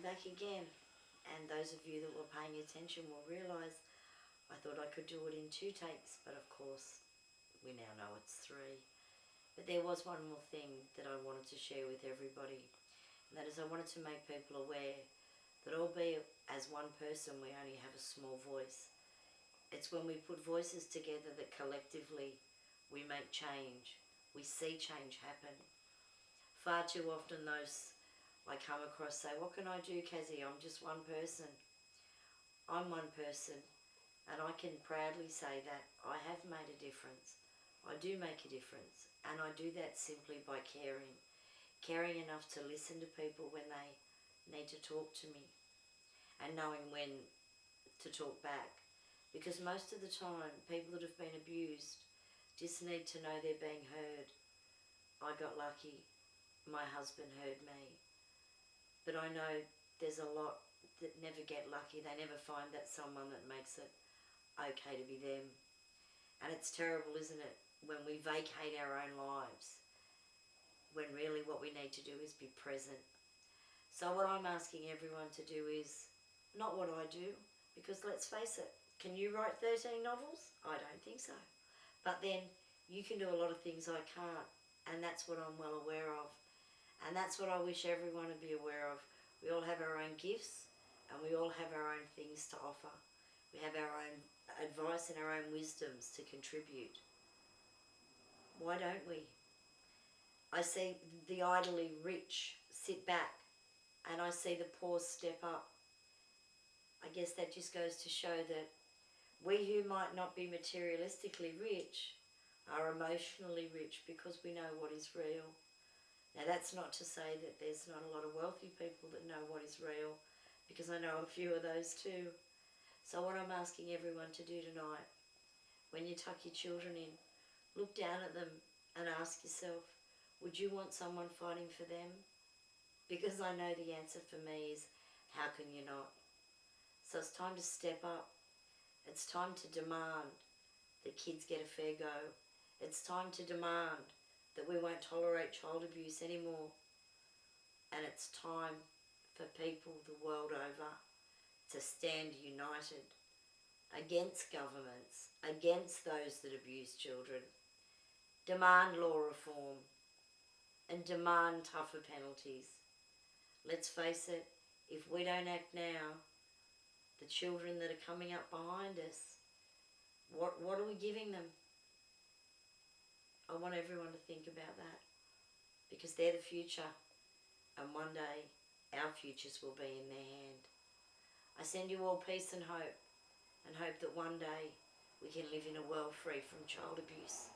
back again. And those of you that were paying attention will realise I thought I could do it in 2 takes, but of course we now know it's 3. But there was one more thing that I wanted to share with everybody, and that is I wanted to make people aware that albeit as one person we only have a small voice, it's when we put voices together that collectively we make change, we see change happen. Far too often those I come across say, what can I do, Kazzie? I'm just one person. I'm one person, and I can proudly say that I have made a difference. I do make a difference, and I do that simply by caring enough to listen to people when they need to talk to me, and knowing when to talk back. Because most of the time, people that have been abused just need to know they're being heard. I got lucky. My husband heard me. But I know there's a lot that never get lucky. They never find that someone that makes it okay to be them. And it's terrible, isn't it, when we vacate our own lives, when really what we need to do is be present. So what I'm asking everyone to do is not what I do, because let's face it, can you write 13 novels? I don't think so. But then you can do a lot of things I can't, and that's what I'm well aware of. And that's what I wish everyone would be aware of. We all have our own gifts, and we all have our own things to offer. We have our own advice and our own wisdoms to contribute. Why don't we? I see the idly rich sit back, and I see the poor step up. I guess that just goes to show that we who might not be materialistically rich are emotionally rich because we know what is real. Now that's not to say that there's not a lot of wealthy people that know what is real, because I know a few of those too. So what I'm asking everyone to do tonight, when you tuck your children in, look down at them and ask yourself, would you want someone fighting for them? Because I know the answer for me is, how can you not? So it's time to step up. It's time to demand that kids get a fair go. It's time to demand that we won't tolerate child abuse anymore. And it's time for people the world over to stand united against governments, against those that abuse children. Demand law reform and demand tougher penalties. Let's face it, if we don't act now, the children that are coming up behind us, what are we giving them? I want everyone to think about that, because they're the future, and one day our futures will be in their hand. I send you all peace and hope that one day we can live in a world free from child abuse.